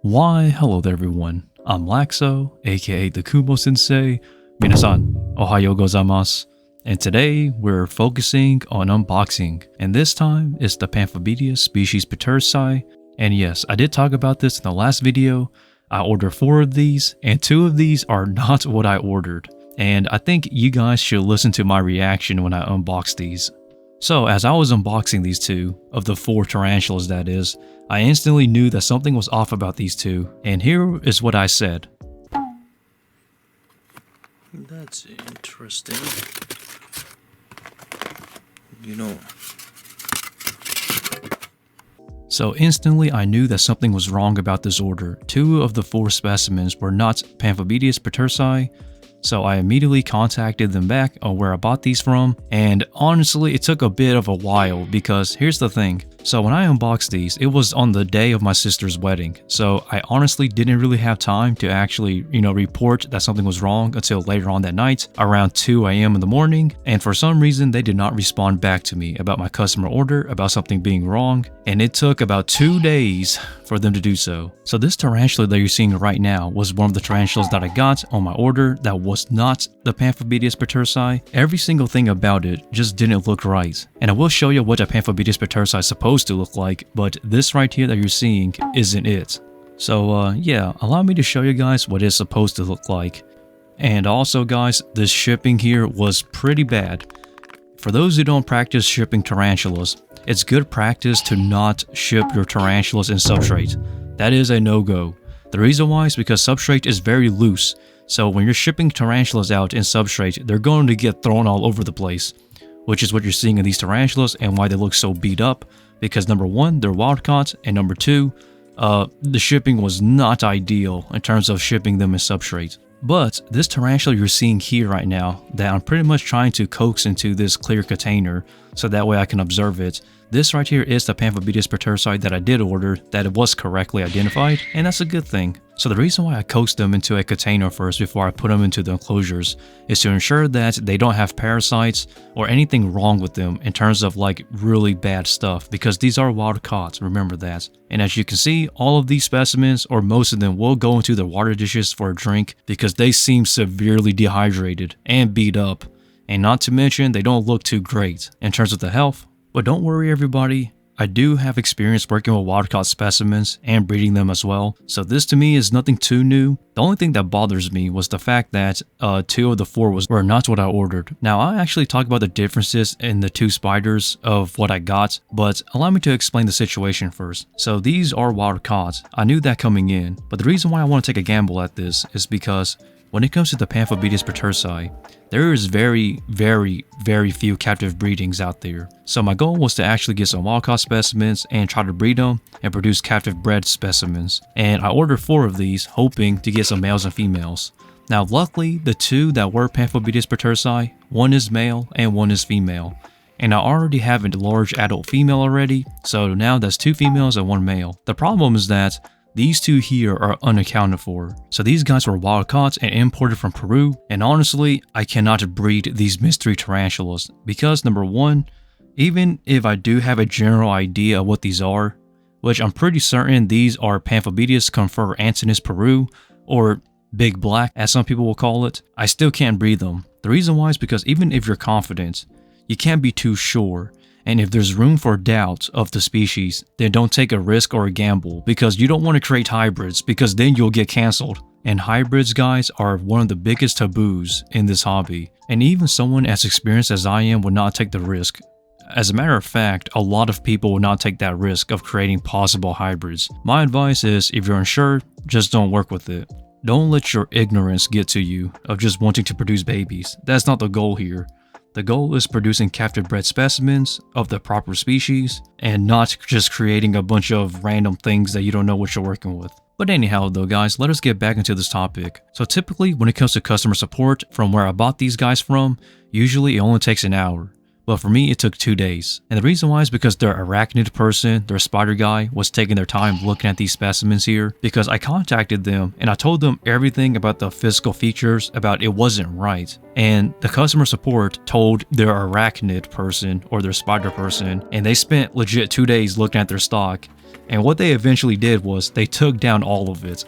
Why, hello there everyone. I'm Laxow, aka the Kumo Sensei. Minasan, ohayo gozaimasu. And today we're focusing on unboxing, and this time it's the Pamphobeteus species petersi. And yes, I did talk about this in the last video. I ordered 4 of these, and 2 of these are not what I ordered. And I think you guys should listen to my reaction when I unbox these. So as I was unboxing these 2, of the 4 tarantulas that is, I instantly knew that something was off about these 2, and here is what I said. That's interesting. You know. So instantly I knew that something was wrong about this order. 2 of the 4 specimens were not Pamphobeteus petersi. So I immediately contacted them back on where I bought these from, and honestly it took a bit of a while because here's the thing. So when I unboxed these, it was on the day of my sister's wedding, so I honestly didn't really have time to actually, report that something was wrong until later on that night, around 2 a.m. in the morning, and for some reason they did not respond back to me about my customer order, about something being wrong, and it took about 2 days for them to do so. So this tarantula that you're seeing right now was one of the tarantulas that I got on my order that was not the Pamphobeteus petersi. Every single thing about it just didn't look right, and I will show you what a Pamphobeteus petersi is supposed to look like, but this right here that you're seeing isn't it. So yeah, allow me to show you guys what it's supposed to look like. And also guys, this shipping here was pretty bad. For those who don't practice shipping tarantulas, it's good practice to not ship your tarantulas in substrate. That is a no-go. The reason why is because substrate is very loose, so when you're shipping tarantulas out in substrate, they're going to get thrown all over the place, which is what you're seeing in these tarantulas and why they look so beat up. Because number 1, they're wild caught, and number 2, the shipping was not ideal in terms of shipping them in substrate. But this tarantula you're seeing here right now, that I'm pretty much trying to coax into this clear container so that way I can observe it, this right here is the Pamphobeteus petersi that I did order, that it was correctly identified, and that's a good thing. So the reason why I coaxed them into a container first before I put them into the enclosures is to ensure that they don't have parasites or anything wrong with them in terms of like really bad stuff, because these are wild caught, remember that. And as you can see, all of these specimens, or most of them, will go into their water dishes for a drink because they seem severely dehydrated and beat up. And not to mention, they don't look too great in terms of the health. But don't worry everybody, I do have experience working with wild-caught specimens and breeding them as well, so this to me is nothing too new. The only thing that bothers me was the fact that 2 of the 4 were not what I ordered. Now I actually talk about the differences in the 2 spiders of what I got, but allow me to explain the situation first. So these are wild-caught, I knew that coming in, but the reason why I want to take a gamble at this is because when it comes to the Pamphobeteus petersi, there is very few captive breedings out there. So my goal was to actually get some wild-caught specimens and try to breed them and produce captive bred specimens. And I ordered 4 of these, hoping to get some males and females. Now luckily, the 2 that were Pamphobeteus petersi, 1 is male and 1 is female. And I already have a large adult female already, so now that's 2 females and 1 male. The problem is that these 2 here are unaccounted for. So these guys were wild caught and imported from Peru, and honestly, I cannot breed these mystery tarantulas because number 1, even if I do have a general idea of what these are, which I'm pretty certain these are Pamphobeteus conferantinus Peru, or Big Black as some people will call it, I still can't breed them. The reason why is because even if you're confident, you can't be too sure. And if there's room for doubt of the species, then don't take a risk or a gamble, because you don't want to create hybrids, because then you'll get cancelled. And hybrids, guys, are one of the biggest taboos in this hobby. And even someone as experienced as I am would not take the risk. As a matter of fact, a lot of people will not take that risk of creating possible hybrids. My advice is, if you're unsure, just don't work with it. Don't let your ignorance get to you of just wanting to produce babies. That's not the goal here. The goal is producing captive bred specimens of the proper species and not just creating a bunch of random things that you don't know what you're working with. But anyhow though guys, let us get back into this topic. So typically when it comes to customer support from where I bought these guys from, usually it only takes an hour. But for me, it took 2 days. And the reason why is because their arachnid person, their spider guy, was taking their time looking at these specimens here, because I contacted them and I told them everything about the physical features about it wasn't right. And the customer support told their arachnid person or their spider person, and they spent legit 2 days looking at their stock. And what they eventually did was they took down all of it.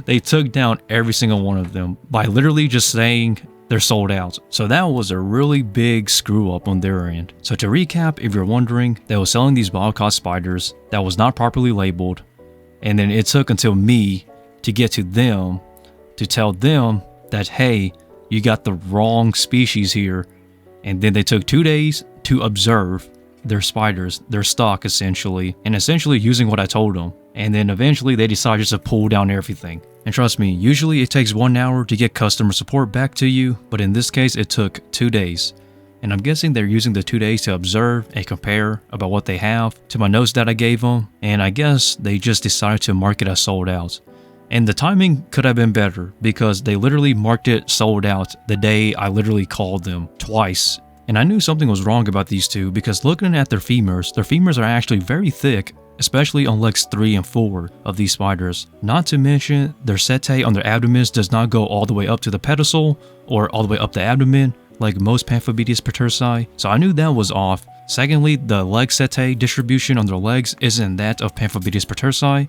They took down every single one of them by literally just saying they're sold out. So that was a really big screw up on their end. So to recap, if you're wondering, they were selling these wild-caught spiders that was not properly labeled, and then it took until me to get to them to tell them that, hey, you got the wrong species here. And then they took 2 days to observe their spiders, their stock essentially, and essentially using what I told them. And then eventually they decided to pull down everything. And trust me, usually it takes 1 hour to get customer support back to you, but in this case it took 2 days. And I'm guessing they're using the 2 days to observe and compare about what they have to my notes that I gave them, and I guess they just decided to mark it as sold out. And the timing could have been better because they literally marked it sold out the day I literally called them twice. And I knew something was wrong about these two because looking at their femurs are actually very thick, especially on legs 3 and 4 of these spiders. Not to mention, their setae on their abdomens does not go all the way up to the pedestal or all the way up the abdomen like most Pamphobeteus petersi, so I knew that was off. Secondly, the leg setae distribution on their legs isn't that of Pamphobeteus petersi,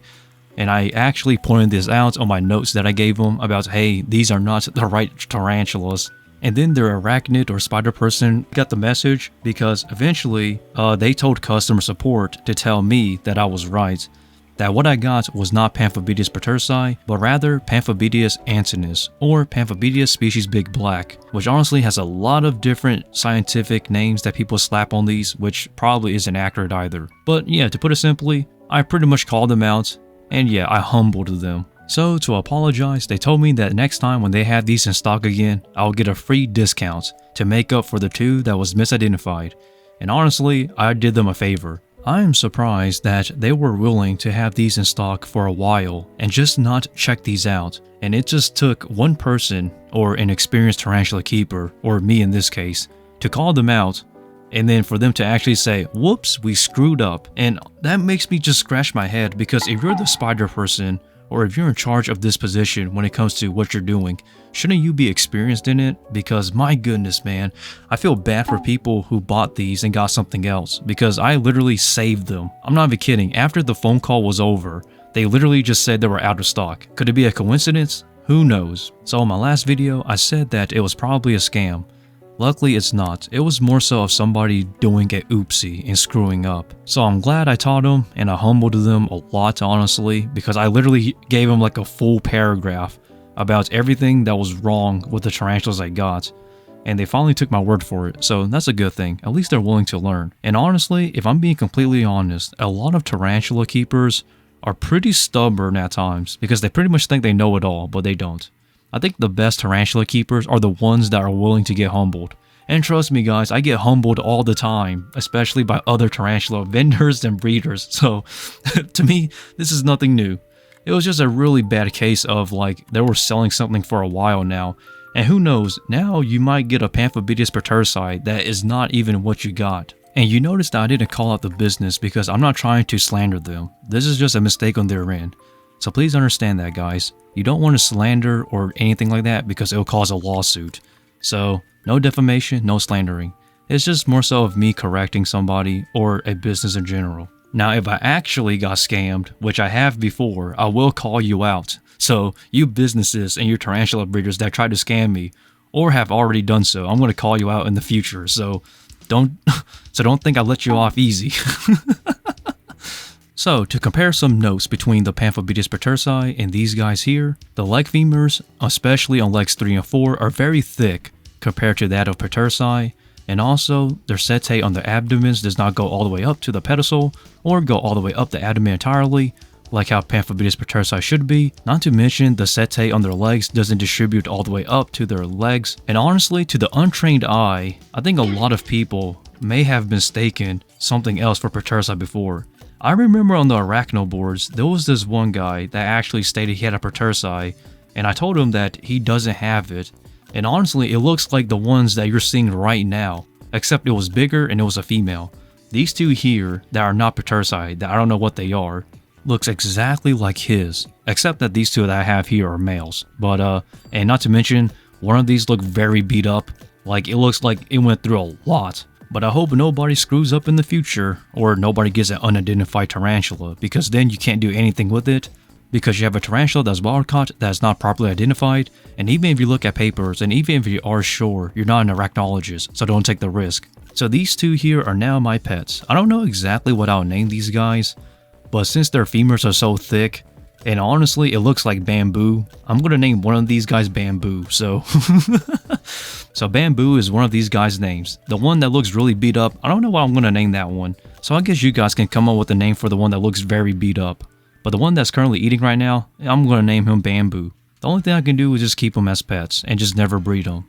and I actually pointed this out on my notes that I gave them about, hey, these are not the right tarantulas. And then their arachnid or spider person got the message because eventually they told customer support to tell me that I was right, that what I got was not Pamphobeteus petersi, but rather Pamphobeteus antinus, or Pamphobeteus species big black, which honestly has a lot of different scientific names that people slap on these, which probably isn't accurate either. But yeah, to put it simply, I pretty much called them out, and yeah, I humbled them. So to apologize, they told me that next time when they had these in stock again, I would get a free discount to make up for the 2 that was misidentified. And honestly, I did them a favor. I am surprised that they were willing to have these in stock for a while and just not check these out. And it just took one person, or an experienced tarantula keeper, or me in this case, to call them out, and then for them to actually say, whoops, we screwed up. And that makes me just scratch my head because if you're the spider person, or if you're in charge of this position when it comes to what you're doing, shouldn't you be experienced in it? Because my goodness, man, I feel bad for people who bought these and got something else because I literally saved them. I'm not even kidding. After the phone call was over, they literally just said they were out of stock. Could it be a coincidence? Who knows? So in my last video, I said that it was probably a scam. Luckily, it's not. It was more so of somebody doing a oopsie and screwing up. So I'm glad I taught them and I humbled them a lot, honestly, because I literally gave them like a full paragraph about everything that was wrong with the tarantulas I got. And they finally took my word for it, so that's a good thing. At least they're willing to learn. And honestly, if I'm being completely honest, a lot of tarantula keepers are pretty stubborn at times because they pretty much think they know it all, but they don't. I think the best tarantula keepers are the ones that are willing to get humbled. And trust me guys, I get humbled all the time, especially by other tarantula vendors and breeders. So to me, this is nothing new. It was just a really bad case of like they were selling something for a while now. And who knows, now you might get a Pamphobeteus petersi that is not even what you got. And you notice that I didn't call out the business because I'm not trying to slander them. This is just a mistake on their end. So please understand that, guys. You don't want to slander or anything like that because it'll cause a lawsuit. So no defamation, no slandering. It's just more so of me correcting somebody or a business in general. Now, if I actually got scammed, which I have before, I will call you out. So you businesses and your tarantula breeders that try to scam me or have already done so, I'm going to call you out in the future. So don't think I let you off easy. So, to compare some notes between the Pamphobeteus petersi and these guys here, the leg femurs, especially on legs 3 and 4, are very thick compared to that of petersi, and also their setae on the abdomens does not go all the way up to the pedestal or go all the way up the abdomen entirely, like how Pamphobeteus petersi should be. Not to mention the setae on their legs doesn't distribute all the way up to their legs, and honestly, to the untrained eye, I think a lot of people may have mistaken something else for petersi before. I remember on the arachno boards, there was this one guy that actually stated he had a petersi, and I told him that he doesn't have it, And honestly, it looks like the ones that you're seeing right now, except it was bigger and it was a female. These two here that are not petersi, that I don't know what they are, looks exactly like his, except that these two that I have here are males. But and not to mention, one of these look very beat up, like it looks like it went through a lot. But I hope nobody screws up in the future, or nobody gets an unidentified tarantula, because then you can't do anything with it, because you have a tarantula that's wild caught that's not properly identified, and even if you look at papers, and even if you are sure, you're not an arachnologist, so don't take the risk. So these two here are now my pets. I don't know exactly what I'll name these guys, but since their femurs are so thick, and honestly it looks like bamboo, I'm gonna name one of these guys Bamboo, so... So Bamboo is one of these guys' names. The one that looks really beat up, I don't know what I'm gonna name that one, so I guess you guys can come up with a name for the one that looks very beat up. But the one that's currently eating right now, I'm gonna name him Bamboo. The only thing I can do is just keep them as pets, and just never breed them.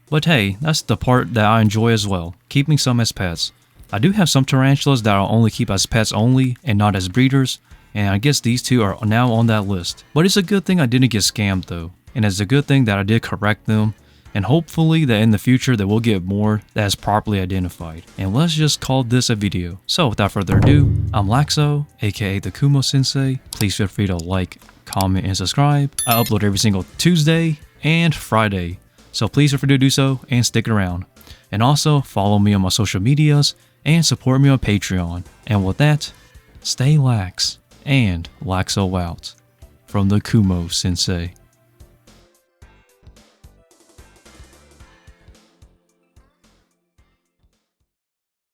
But hey, that's the part that I enjoy as well, keeping some as pets. I do have some tarantulas that I'll only keep as pets only, and not as breeders, and I guess these two are now on that list. But it's a good thing I didn't get scammed though, and it's a good thing that I did correct them, and hopefully that in the future that we'll get more that is properly identified. And let's just call this a video. So without further ado, I'm Laxow, aka the Kumo Sensei. Please feel free to like, comment, and subscribe. I upload every single Tuesday and Friday, so please feel free to do so and stick around. And also follow me on my social medias and support me on Patreon. And with that, stay lax and Laxow out from the Kumo Sensei.